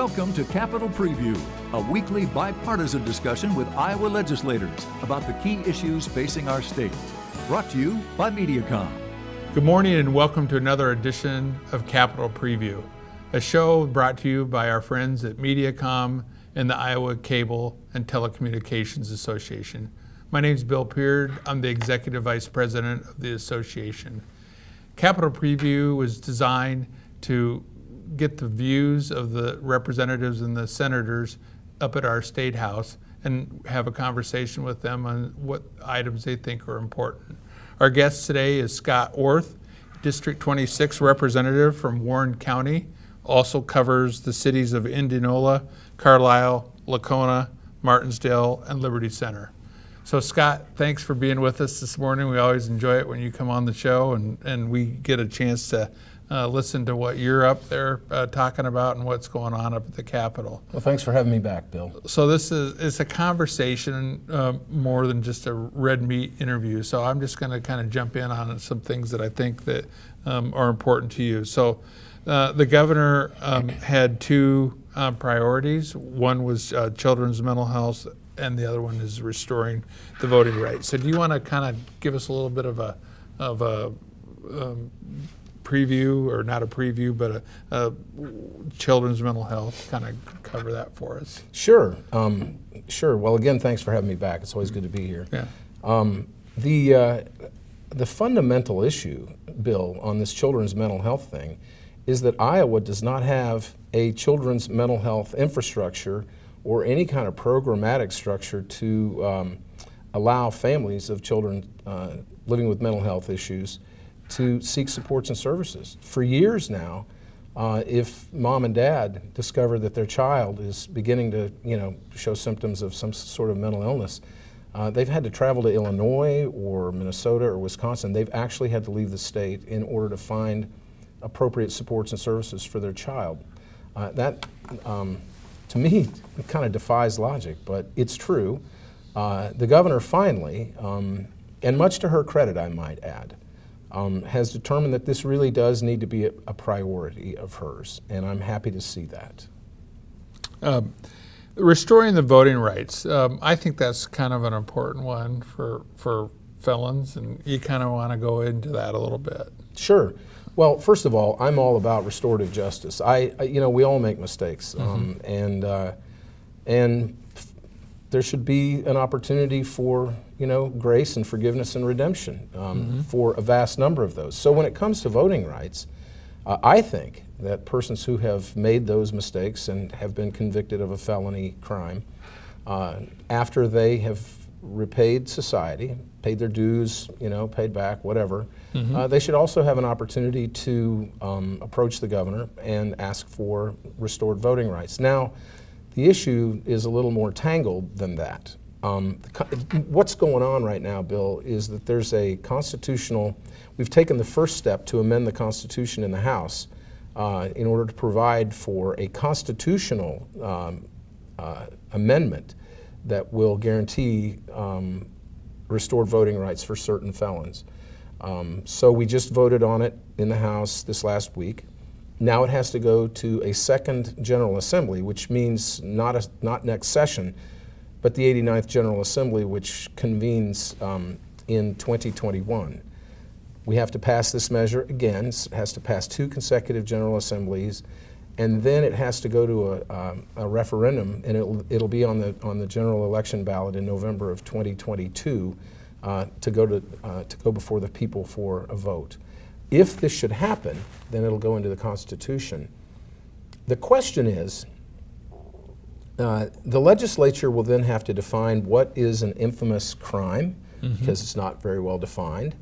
Welcome to Capitol Preview, a weekly bipartisan discussion with Iowa legislators about the key issues facing our state. Brought to you by Mediacom. Good morning and welcome to another edition of Capitol Preview, a show brought to you by our friends at Mediacom and the Iowa Cable and Telecommunications Association. My name is Bill Peard. I'm the Executive Vice President of the association. Capitol Preview was designed to get the views of the representatives and the senators up at our State House and have a conversation with them on what items they think are important. Our guest today is Scott Ourth, District 26 representative from Warren County, also covers the cities of Indianola, Carlisle, Lacona, Martinsdale, and Liberty Center. So Scott, thanks for being with us this morning. We always enjoy it when you come on the show and we get a chance to listen to what you're up there talking about and what's going on up at the Capitol. Well, thanks for having me back, Bill. So it's a conversation more than just a red meat interview. So I'm just going to kind of jump in on some things that I think that are important to you. So the governor had two priorities. One was children's mental health, and the other one is restoring the voting rights. So do you want to kind of give us a little bit of a preview, or not a preview, but a children's mental health, kind of cover that for us? Sure. Sure. Well, again, thanks for having me back. It's always good to be here. Yeah. The fundamental issue, Bill, on this children's mental health thing is that Iowa does not have a children's mental health infrastructure or any kind of programmatic structure to allow families of children living with mental health issues to seek supports and services. For years now, if mom and dad discover that their child is beginning to, show symptoms of some sort of mental illness, they've had to travel to Illinois or Minnesota or Wisconsin. They've actually had to leave the state in order to find appropriate supports and services for their child. That, to me, it kind of defies logic, but it's true. The governor finally, and much to her credit, I might add, has determined that this really does need to be a priority of hers, and I'm happy to see that. Restoring the voting rights, I think that's kind of an important one for felons, and you kind of want to go into that a little bit. Sure. Well, first of all, I'm all about restorative justice. We all make mistakes, and there should be an opportunity for grace and forgiveness and redemption for a vast number of those. So when it comes to voting rights, I think that persons who have made those mistakes and have been convicted of a felony crime, after they have repaid society, paid their dues, paid back, whatever, they should also have an opportunity to approach the governor and ask for restored voting rights. Now, the issue is a little more tangled than that. What's going on right now, Bill, is that there's a constitutional, we've taken the first step to amend the Constitution in the House in order to provide for a constitutional amendment that will guarantee restored voting rights for certain felons. So we just voted on it in the House this last week. Now it has to go to a second General Assembly, which means not next session, but the 89th General Assembly, which convenes in 2021. We have to pass this measure again. It has to pass 2 consecutive General Assemblies, and then it has to go to a referendum, and it'll be on the general election ballot in November of 2022 to go before the people for a vote. If this should happen, then it'll go into the Constitution. The question is, the legislature will then have to define what is an infamous crime, because it's not very well defined.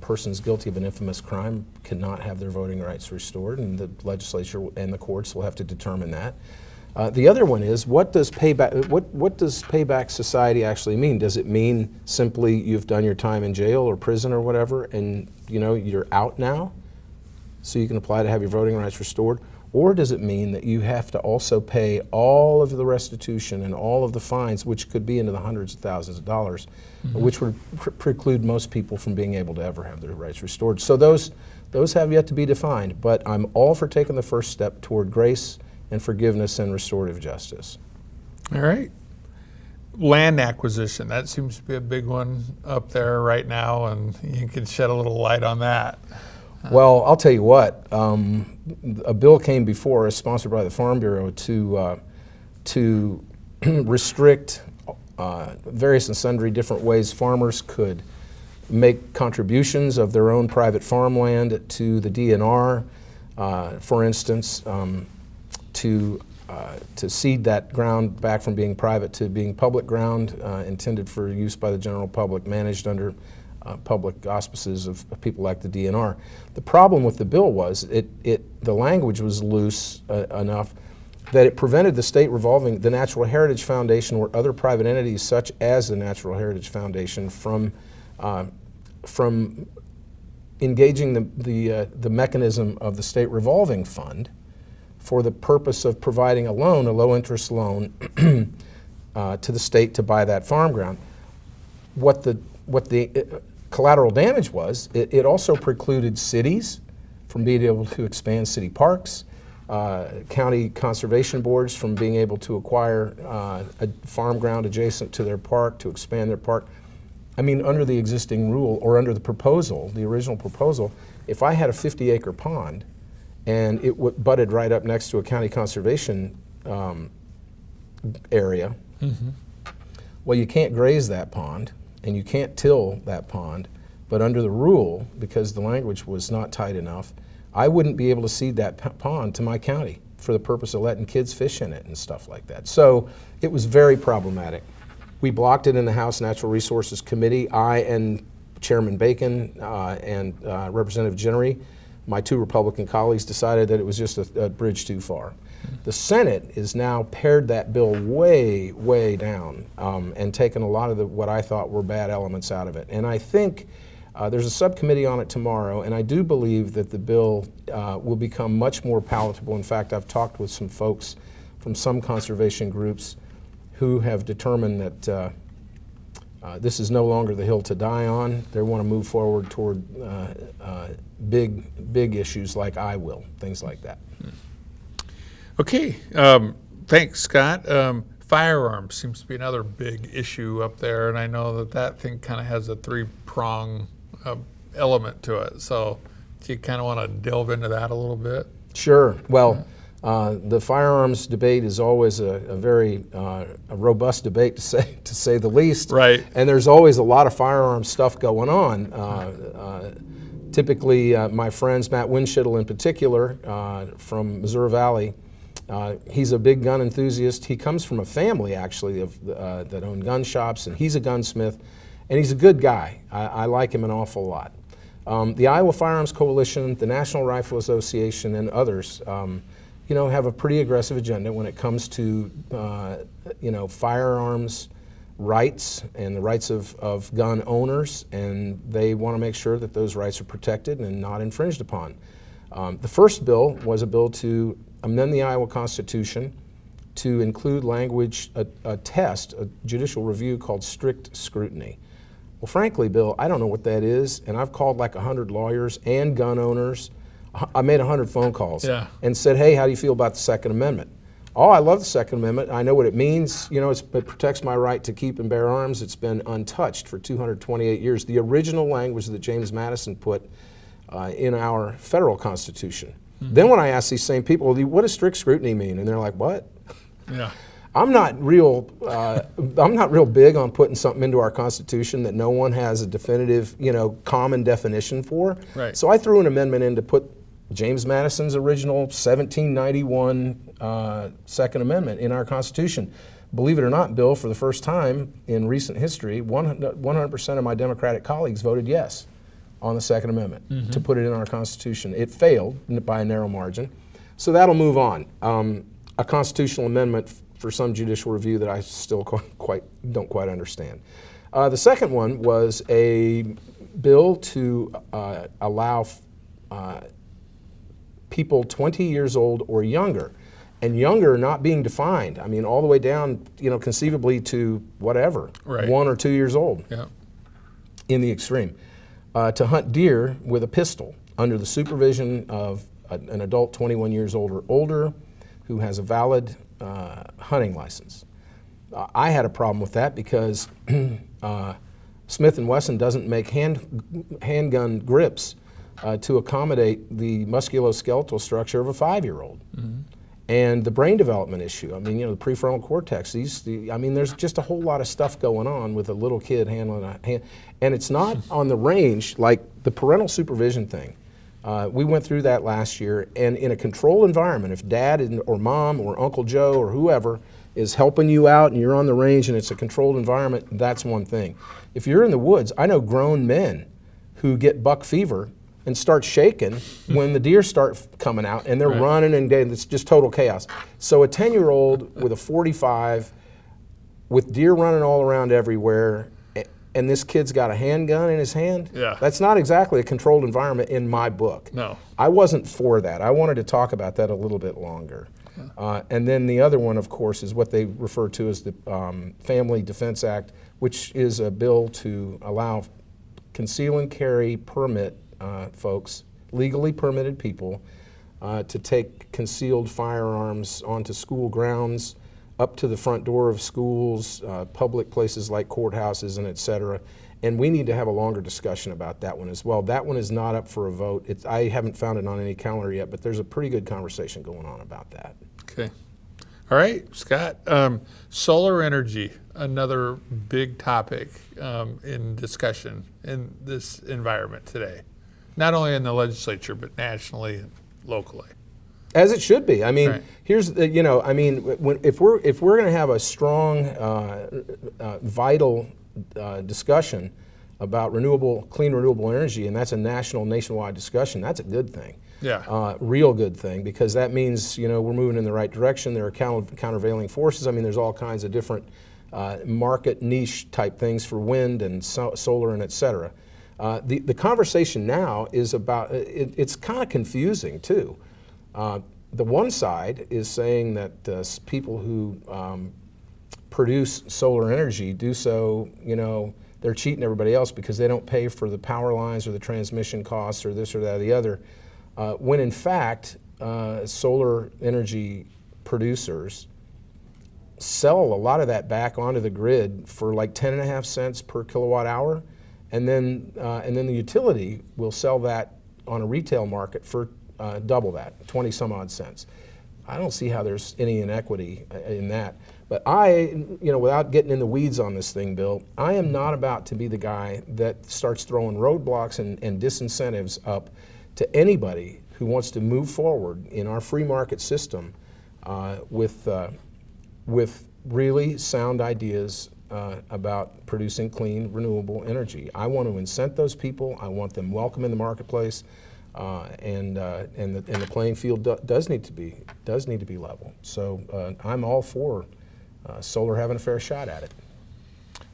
Persons guilty of an infamous crime cannot have their voting rights restored, and the legislature and the courts will have to determine that. The other one is, what does payback society actually mean? Does it mean simply you've done your time in jail or prison or whatever, and you're out now, so you can apply to have your voting rights restored? Or does it mean that you have to also pay all of the restitution and all of the fines, which could be into the hundreds of thousands of dollars, which would preclude most people from being able to ever have their rights restored? So those have yet to be defined, but I'm all for taking the first step toward grace and forgiveness and restorative justice. All right. Land acquisition, that seems to be a big one up there right now, and you can shed a little light on that. Well, I'll tell you what, a bill came before us, sponsored by the Farm Bureau, to restrict various and sundry different ways farmers could make contributions of their own private farmland to the DNR, for instance, to cede that ground back from being private to being public ground, intended for use by the general public, managed under public auspices of people like the DNR. The problem with the bill was the language was loose enough that it prevented the state revolving the Natural Heritage Foundation or other private entities such as the Natural Heritage Foundation from engaging the mechanism of the state revolving fund for the purpose of providing a loan, a low-interest loan, to the state to buy that farm ground. What the collateral damage was, it also precluded cities from being able to expand city parks, county conservation boards from being able to acquire a farm ground adjacent to their park to expand their park. I mean, under the existing rule or under the proposal, the original proposal, if I had a 50-acre pond and it butted right up next to a county conservation area, well, you can't graze that pond and you can't till that pond, but under the rule, because the language was not tight enough, I wouldn't be able to cede that pond to my county for the purpose of letting kids fish in it and stuff like that. So it was very problematic. We blocked it in the House Natural Resources Committee. I and Chairman Bacon and Representative Jennery, my two Republican colleagues, decided that it was just a bridge too far. The Senate has now pared that bill way, way down and taken a lot of what I thought were bad elements out of it. And I think there's a subcommittee on it tomorrow, and I do believe that the bill will become much more palatable. In fact, I've talked with some folks from some conservation groups who have determined that this is no longer the hill to die on. They want to move forward toward big issues like I will, things like that. Okay, thanks, Scott. Firearms seems to be another big issue up there, and I know that thing kind of has a three-prong element to it. So do you kind of want to delve into that a little bit? Sure. Well, the firearms debate is always a very robust debate, to say the least. Right. And there's always a lot of firearms stuff going on. Typically, my friends, Matt Winschittel in particular, from Missouri Valley, he's a big gun enthusiast. He comes from a family, actually, that own gun shops, and he's a gunsmith, and he's a good guy. I like him an awful lot. The Iowa Firearms Coalition, the National Rifle Association, and others, have a pretty aggressive agenda when it comes to, firearms rights and the rights of gun owners, and they want to make sure that those rights are protected and not infringed upon. The first bill was a bill to amend the Iowa Constitution to include language, a test, a judicial review called strict scrutiny. Well, frankly, Bill, I don't know what that is, and I've called like 100 lawyers and gun owners. I made 100 phone calls and said, hey, how do you feel about the Second Amendment? Oh, I love the Second Amendment. I know what it means. It protects my right to keep and bear arms. It's been untouched for 228 years. The original language that James Madison put in our federal Constitution. Then when I ask these same people, what does strict scrutiny mean? And they're like, what? Yeah. I'm not real big on putting something into our Constitution that no one has a definitive, common definition for. Right. So I threw an amendment in to put James Madison's original 1791 Second Amendment in our Constitution. Believe it or not, Bill, for the first time in recent history, 100% of my Democratic colleagues voted yes on the Second Amendment to put it in our Constitution. It failed by a narrow margin. So that'll move on. A constitutional amendment for some judicial review that I still don't quite understand. The second one was a bill to allow people 20 years old or younger, and younger not being defined. I mean, all the way down, conceivably to whatever, 1 or 2 years old, in the extreme, to hunt deer with a pistol under the supervision of an adult 21 years old or older, who has a valid hunting license. I had a problem with that because Smith & Wesson doesn't make handgun grips to accommodate the musculoskeletal structure of a 5-year-old. Mm-hmm. And the brain development issue. I mean, the prefrontal cortex. There's just a whole lot of stuff going on with a little kid handling a hand. And it's not on the range like the parental supervision thing. We went through that last year, and in a controlled environment, if dad or mom or Uncle Joe or whoever is helping you out and you're on the range and it's a controlled environment, that's one thing. If you're in the woods, I know grown men who get buck fever and start shaking when the deer start coming out and they're running and it's just total chaos. So a 10-year-old with a 45 with deer running all around everywhere, and this kid's got a handgun in his hand, that's not exactly a controlled environment in my book. No. I wasn't for that. I wanted to talk about that a little bit longer. And then the other one, of course, is what they refer to as the Family Defense Act, which is a bill to allow conceal and carry permit folks, legally permitted people, to take concealed firearms onto school grounds, up to the front door of schools, public places like courthouses and et cetera. And we need to have a longer discussion about that one as well. That one is not up for a vote. I haven't found it on any calendar yet, but there's a pretty good conversation going on about that. Okay. All right, Scott. Solar energy, another big topic in discussion in this environment today. Not only in the legislature, but nationally and locally. As it should be. I mean, here's the, if we're going to have a strong, vital discussion about clean renewable energy, and that's a nationwide discussion, that's a good thing. Yeah. Real good thing, because that means we're moving in the right direction. There are countervailing forces. I mean, there's all kinds of different market niche type things for wind and solar and et cetera. The conversation now is about, it's kind of confusing too. The one side is saying that people who produce solar energy do so, they're cheating everybody else because they don't pay for the power lines or the transmission costs or this or that or the other. When in fact, solar energy producers sell a lot of that back onto the grid for like 10.5 cents per kilowatt hour. And then the utility will sell that on a retail market for double that, 20 some odd cents. I don't see how there's any inequity in that. But without getting in the weeds on this thing, Bill, I am not about to be the guy that starts throwing roadblocks and disincentives up to anybody who wants to move forward in our free market system with really sound ideas about producing clean, renewable energy. I want to incent those people. I want them welcome in the marketplace, and the playing field does need to be level. So I'm all for solar having a fair shot at it.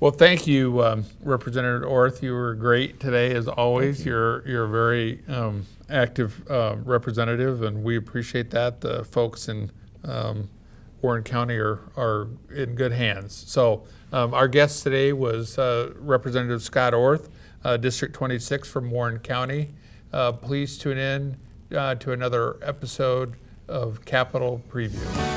Well, thank you, Representative Ourth. You were great today, as always. You're a very active representative, and we appreciate that. The folks in Warren County are in good hands. So our guest today was Representative Scott Ourth, District 26 from Warren County. Please tune in to another episode of Capitol Preview.